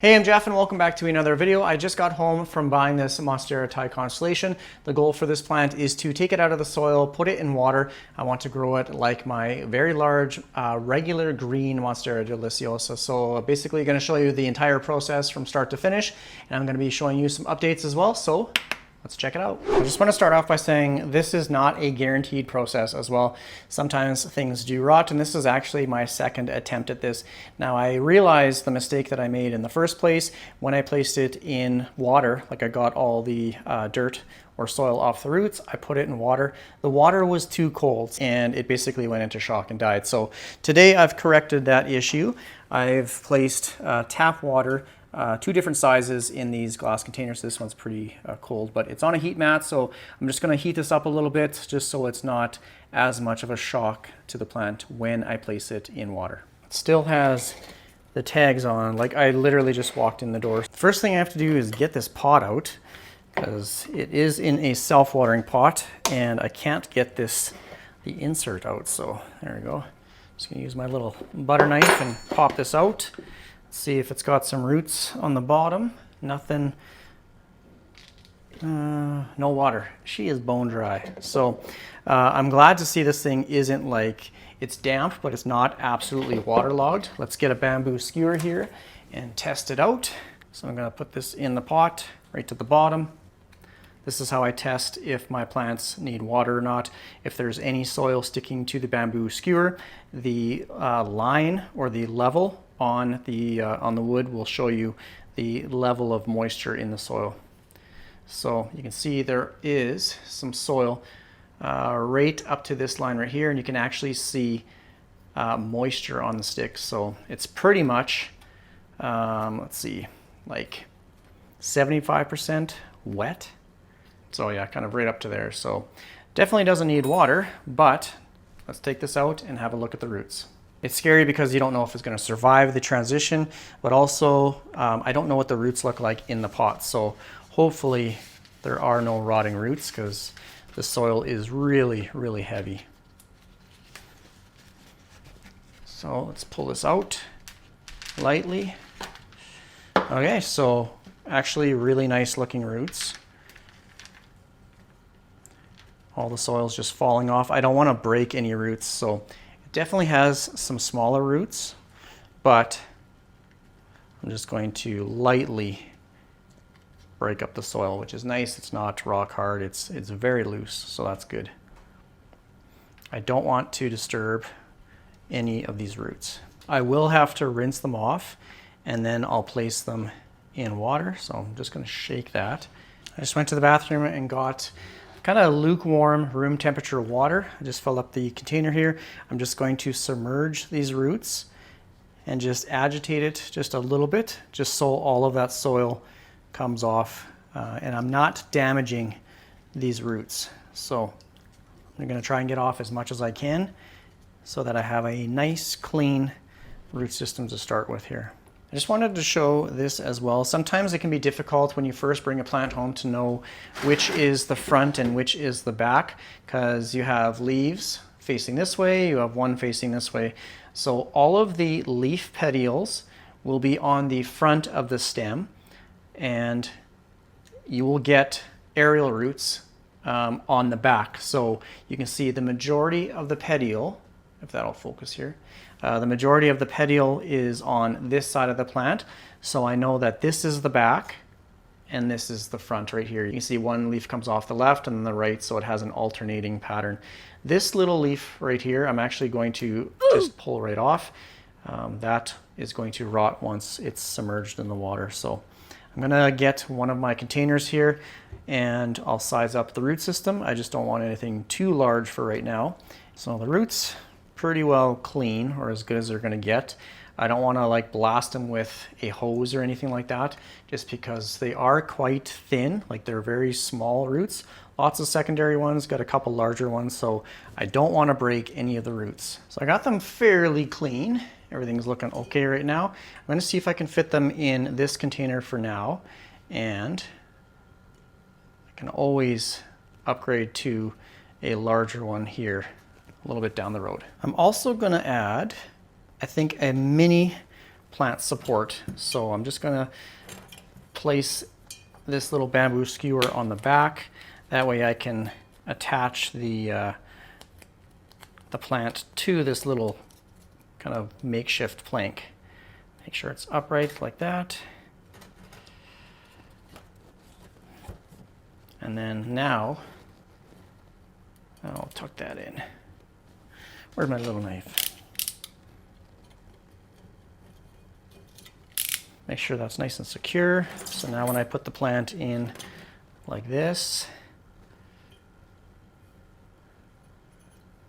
Hey, I'm Jeff and welcome back to another video. I just got home from buying this Monstera Thai constellation. The goal for this plant is to take it out of the soil, put it in water. I want to grow it like my very large regular green Monstera deliciosa. So basically going to show you the entire process from start to finish, and I'm going to be showing you some updates as well. So let's check it out. I just want to start off by saying this is not a guaranteed process as well. Sometimes things do rot, and this is actually my second attempt at this. Now I realized the mistake that I made in the first place when I placed it in water. Like I got all the dirt or soil off the roots, I put it in water. The water was too cold and it basically went into shock and died. So today I've corrected that issue. I've placed tap water, two different sizes in these glass containers. This one's pretty cold, but it's on a heat mat, so I'm just going to heat this up a little bit just so it's not as much of a shock to the plant when I place it in water. It still has the tags on, like I literally just walked in the door. First thing I have to do is get this pot out because it is in a self-watering pot and I can't get the insert out, so there we go. Just going to use my little butter knife and pop this out. See if it's got some roots on the bottom. Nothing, no water. She is bone dry. So I'm glad to see this thing isn't like, it's damp, but it's not absolutely waterlogged. Let's get a bamboo skewer here and test it out. So I'm gonna put this in the pot right to the bottom. This is how I test if my plants need water or not. If there's any soil sticking to the bamboo skewer, the line or the level on the wood will show you the level of moisture in the soil. So you can see there is some soil right up to this line right here, and you can actually see moisture on the sticks. So it's pretty much, let's see, like 75% wet. So yeah, kind of right up to there. So definitely doesn't need water, but let's take this out and have a look at the roots. It's scary because you don't know if it's going to survive the transition, but also I don't know what the roots look like in the pot. So hopefully there are no rotting roots because the soil is really, really heavy. So let's pull this out lightly. Okay, so actually really nice looking roots. All the soil is just falling off. I don't want to break any roots, so it definitely has some smaller roots, but I'm just going to lightly break up the soil, which is nice. It's not rock hard. It's very loose, so that's good. I don't want to disturb any of these roots. I will have to rinse them off, and then I'll place them in water. So I'm just going to shake that. I just went to the bathroom and got kind of lukewarm room temperature water. I just filled up the container here. I'm just going to submerge these roots and just agitate it just a little bit, just so all of that soil comes off, and I'm not damaging these roots. So I'm going to try and get off as much as I can so that I have a nice clean root system to start with here. I just wanted to show this as well. Sometimes it can be difficult when you first bring a plant home to know which is the front and which is the back, because you have leaves facing this way, you have one facing this way. So all of the leaf petioles will be on the front of the stem, and you will get aerial roots on the back. So you can see the majority of the petiole, if that'll focus here, the majority of the petiole is on this side of the plant. So I know that this is the back and this is the front right here. You can see one leaf comes off the left and then the right, so it has an alternating pattern. This little leaf right here, I'm actually going to just pull right off. That is going to rot once it's submerged in the water. So I'm gonna get one of my containers here and I'll size up the root system. I just don't want anything too large for right now. So the roots, pretty well clean, or as good as they're gonna get. I don't wanna like blast them with a hose or anything like that, just because they are quite thin, like they're very small roots. Lots of secondary ones, got a couple larger ones, so I don't wanna break any of the roots. So I got them fairly clean. Everything's looking okay right now. I'm gonna see if I can fit them in this container for now, and I can always upgrade to a larger one here a little bit down the road. I'm also going to add, I think, a mini plant support. So I'm just gonna place this little bamboo skewer on the back. That way I can attach the plant to this little kind of makeshift plank. Make sure it's upright like that. And then now, I'll tuck that in. Where's my little knife? Make sure that's nice and secure. So now when I put the plant in like this,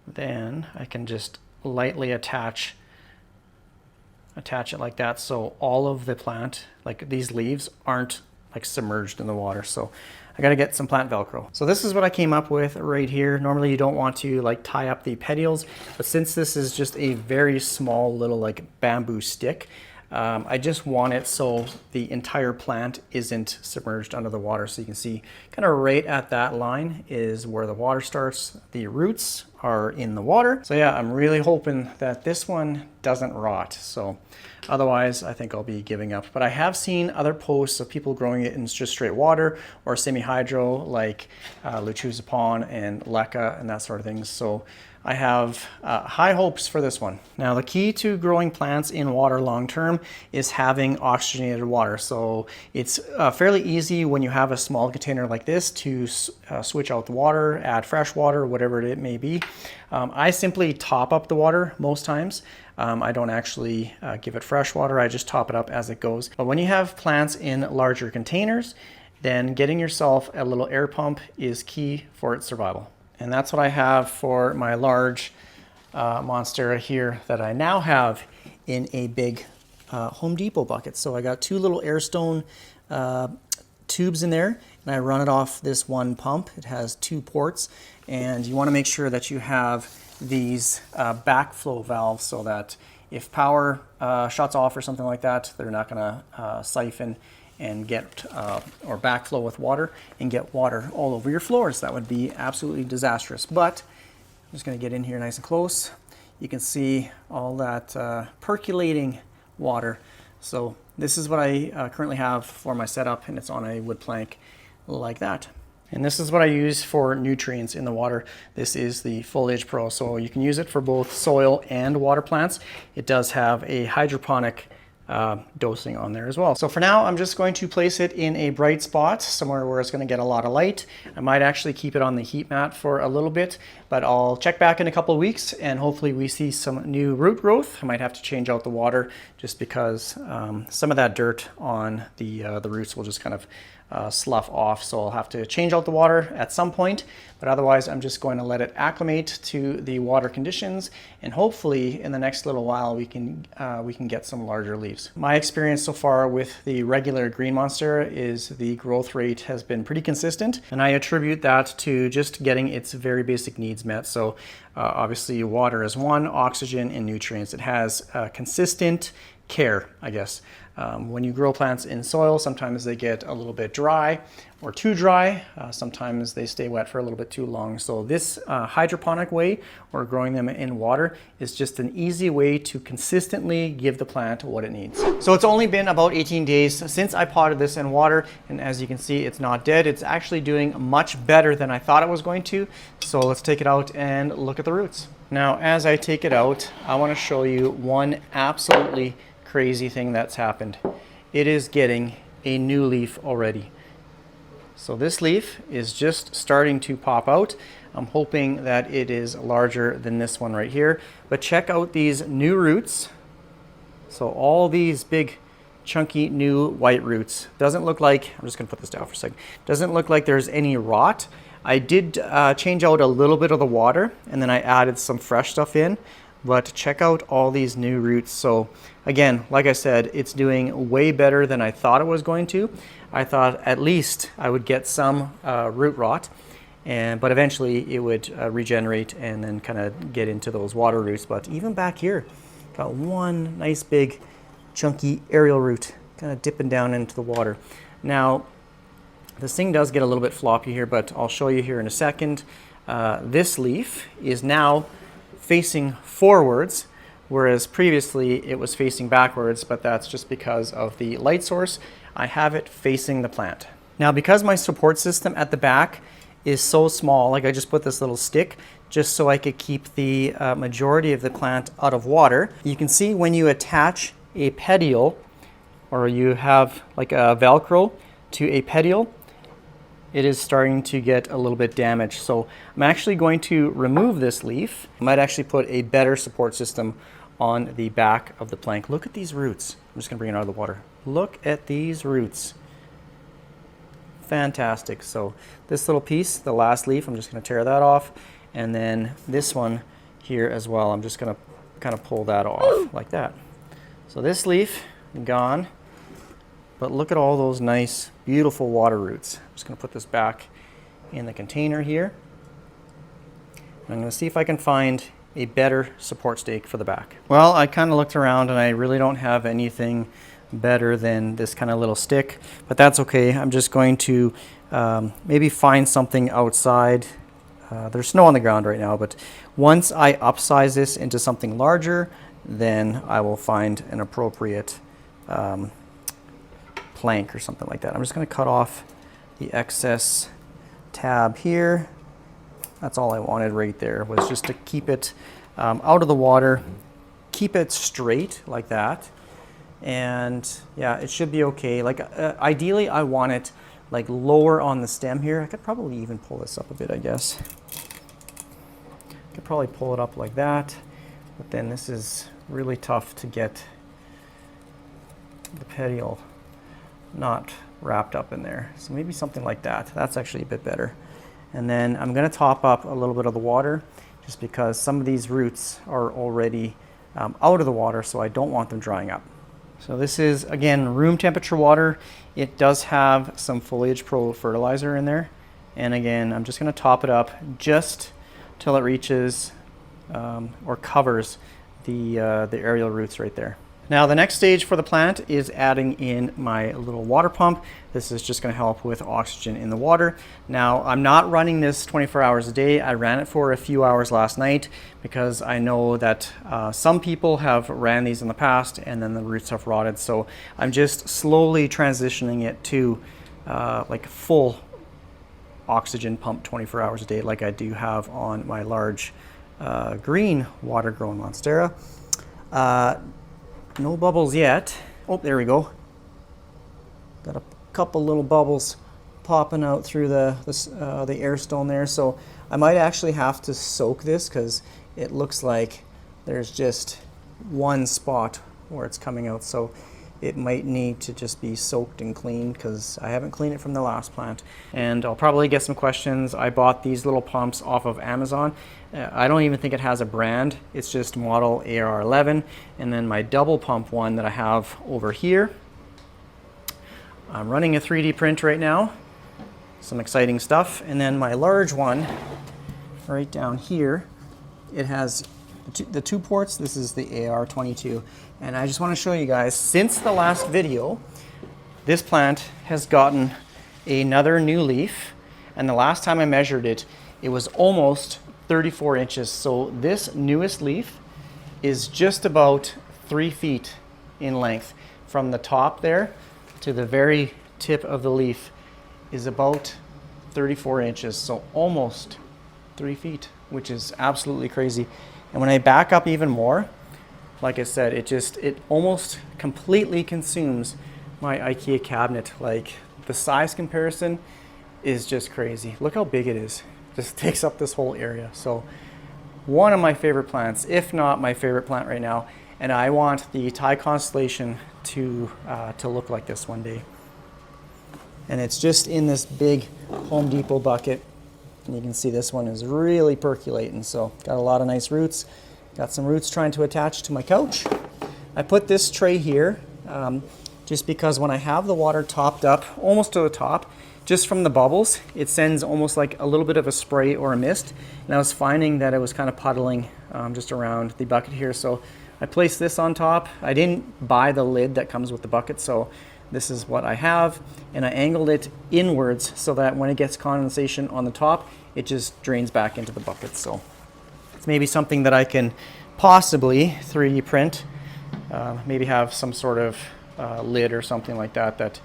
then I can just lightly attach it like that, so all of the plant, like these leaves, aren't like submerged in the water. So I got to get some plant Velcro. So this is what I came up with right here. Normally you don't want to like tie up the petioles, but since this is just a very small little like bamboo stick, I just want it so the entire plant isn't submerged under the water. So you can see kind of right at that line is where the water starts. The roots are in the water. So yeah, I'm really hoping that this one doesn't rot. So otherwise I think I'll be giving up. But I have seen other posts of people growing it in just straight water or semi-hydro, like Luchuzapon and Leca and that sort of thing. So I have high hopes for this one. Now the key to growing plants in water long term is having oxygenated water. So it's fairly easy when you have a small container like this to switch out the water, add fresh water, whatever it may be. I simply top up the water most times. I don't actually give it fresh water, I just top it up as it goes. But when you have plants in larger containers, then getting yourself a little air pump is key for its survival. And that's what I have for my large Monstera here that I now have in a big Home Depot bucket. So I got two little Airstone tubes in there, and I run it off this one pump. It has two ports, and you want to make sure that you have these backflow valves so that if power shuts off or something like that, they're not going to siphon and get or backflow with water and get water all over your floors. That would be absolutely disastrous. But I'm just going to get in here nice and close. You can see all that percolating water. So this is what I currently have for my setup, and it's on a wood plank like that. And this is what I use for nutrients in the water. This is the Foliage Pro, so you can use it for both soil and water plants. It does have a hydroponic dosing on there as well. So for now, I'm just going to place it in a bright spot, somewhere where it's going to get a lot of light. I might actually keep it on the heat mat for a little bit, but I'll check back in a couple of weeks and hopefully we see some new root growth. I might have to change out the water just because some of that dirt on the roots will just kind of slough off, so I'll have to change out the water at some point, but otherwise I'm just going to let it acclimate to the water conditions, and hopefully in the next little while we can get some larger leaves. My experience so far with the regular green Monstera is the growth rate has been pretty consistent, and I attribute that to just getting its very basic needs met. So obviously water is one, oxygen and nutrients. It has consistent care, I guess. When you grow plants in soil, sometimes they get a little bit dry or too dry. Sometimes they stay wet for a little bit too long. So this hydroponic way, or growing them in water, is just an easy way to consistently give the plant what it needs. So it's only been about 18 days since I potted this in water, and as you can see, it's not dead. It's actually doing much better than I thought it was going to. So let's take it out and look at the roots. Now, as I take it out, I want to show you one absolutely crazy thing that's happened. It is getting a new leaf already. So this leaf is just starting to pop out. I'm hoping that it is larger than this one right here, but check out these new roots. So all these big chunky new white roots. Doesn't look like, I'm just gonna put this down for a second. Doesn't look like there's any rot. I did change out a little bit of the water, and then I added some fresh stuff in. But check out all these new roots. So again, like I said, it's doing way better than I thought it was going to. I thought at least I would get some root rot, but eventually it would regenerate and then kind of get into those water roots. But even back here, got one nice big chunky aerial root kind of dipping down into the water. Now, this thing does get a little bit floppy here, but I'll show you here in a second. This leaf is now facing forwards, whereas previously it was facing backwards, but that's just because of the light source. I have it facing the plant. Now, because my support system at the back is so small, like I just put this little stick just so I could keep the majority of the plant out of water. You can see when you attach a petiole, or you have like a Velcro to a petiole, it is starting to get a little bit damaged. So I'm actually going to remove this leaf. I might actually put a better support system on the back of the plank. Look at these roots. I'm just gonna bring it out of the water. Look at these roots. Fantastic. So this little piece, the last leaf, I'm just gonna tear that off. And then this one here as well, I'm just gonna kind of pull that off like that. So this leaf, gone. But look at all those nice, beautiful water roots. I'm just gonna put this back in the container here. And I'm gonna see if I can find a better support stake for the back. Well, I kind of looked around and I really don't have anything better than this kind of little stick, but that's okay. I'm just going to maybe find something outside. There's snow on the ground right now, but once I upsize this into something larger, then I will find an appropriate plank or something like that. I'm just going to cut off the excess tab here. That's all I wanted right there, was just to keep it out of the water, keep it straight like that. And yeah, it should be okay. Like ideally I want it like lower on the stem here. I could probably even pull this up a bit, I guess. I could probably pull it up like that, but then this is really tough to get the petiole not wrapped up in there. So maybe something like that. That's actually a bit better. And then I'm going to top up a little bit of the water just because some of these roots are already out of the water, so I don't want them drying up. So this is, again, room temperature water. It does have some Foliage Pro fertilizer in there. And again, I'm just going to top it up just till it reaches or covers the aerial roots right there. Now the next stage for the plant is adding in my little water pump. This is just going to help with oxygen in the water. Now I'm not running this 24 hours a day. I ran it for a few hours last night because I know that some people have ran these in the past and then the roots have rotted. So I'm just slowly transitioning it to like full oxygen pump 24 hours a day like I do have on my large green water grown Monstera. No bubbles yet. Oh, there we go. Got a couple little bubbles popping out through the air stone there. So I might actually have to soak this because it looks like there's just one spot where it's coming out. So it might need to just be soaked and cleaned because I haven't cleaned it from the last plant. And I'll probably get some questions. I bought these little pumps off of Amazon. I don't even think it has a brand. It's just model AR11. And then my double pump one that I have over here. I'm running a 3D print right now. Some exciting stuff. And then my large one right down here, it has the two ports. This is the AR22. And I just want to show you guys, since the last video, this plant has gotten another new leaf. And the last time I measured it, it was almost 34 inches. So this newest leaf is just about 3 feet in length. From the top there to the very tip of the leaf is about 34 inches. So almost 3 feet, which is absolutely crazy. And when I back up even more, like I said, it almost completely consumes my IKEA cabinet. Like the size comparison is just crazy. Look how big it is. Just takes up this whole area. So one of my favorite plants, if not my favorite plant right now. And I want the Thai constellation to look like this one day. And it's just in this big Home Depot bucket. And you can see this one is really percolating. So got a lot of nice roots. Got some roots trying to attach to my couch. I put this tray here just because when I have the water topped up almost to the top, just from the bubbles, it sends almost like a little bit of a spray or a mist. And I was finding that it was kind of puddling just around the bucket here. So I placed this on top. I didn't buy the lid that comes with the bucket, so this is what I have. And I angled it inwards so that when it gets condensation on the top, it just drains back into the bucket. So it's maybe something that I can possibly 3D print, maybe have some sort of lid or something like that that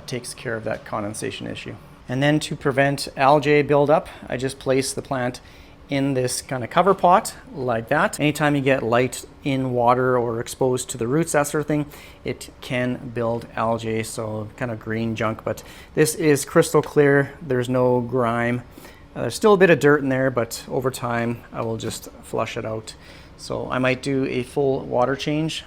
takes care of that condensation issue. And then to prevent algae buildup, I just place the plant in this kind of cover pot like that. Anytime you get light in water or exposed to the roots, that sort of thing, it can build algae, so kind of green junk. But this is crystal clear, there's no grime. There's still a bit of dirt in there, but over time I will just flush it out. So I might do a full water change,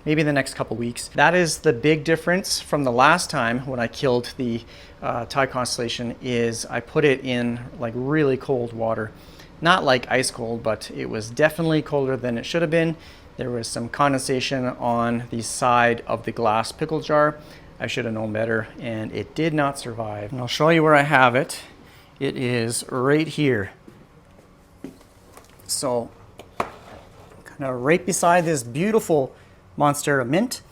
maybe in the next couple weeks. That is the big difference from the last time when I killed the Thai constellation, is I put it in like really cold water. Not like ice cold, but it was definitely colder than it should have been. There was some condensation on the side of the glass pickle jar. I should have known better, and it did not survive. And I'll show you where I have it. It is right here. So kind of right beside this beautiful Monstera mint,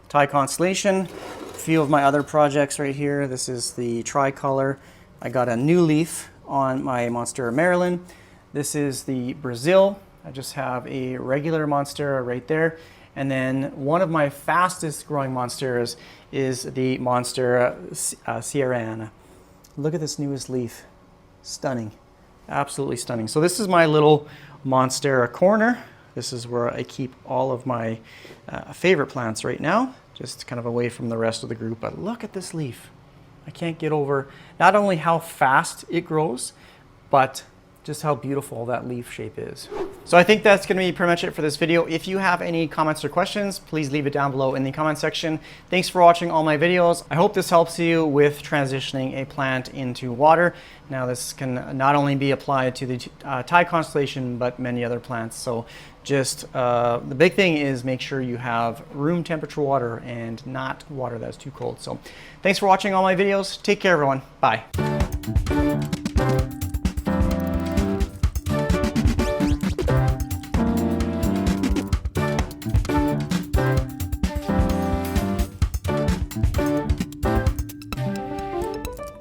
Thai constellation. A few of my other projects right here. This is the tricolor. I got a new leaf on my Monstera Maryland. This is the Brazil. I just have a regular Monstera right there. And then one of my fastest growing Monsteras is the Monstera Sierrana. Look at this newest leaf. Stunning. Absolutely stunning. So this is my little Monstera corner. This is where I keep all of my favorite plants right now, just kind of away from the rest of the group. But look at this leaf. I can't get over not only how fast it grows, but just how beautiful that leaf shape is. So I think that's going to be pretty much it for this video. If you have any comments or questions, please leave it down below in the comment section. Thanks for watching all my videos. I hope this helps you with transitioning a plant into water. Now this can not only be applied to the Thai constellation, but many other plants. So just the big thing is make sure you have room temperature water and not water that's too cold. So thanks for watching all my videos. Take care, everyone. Bye.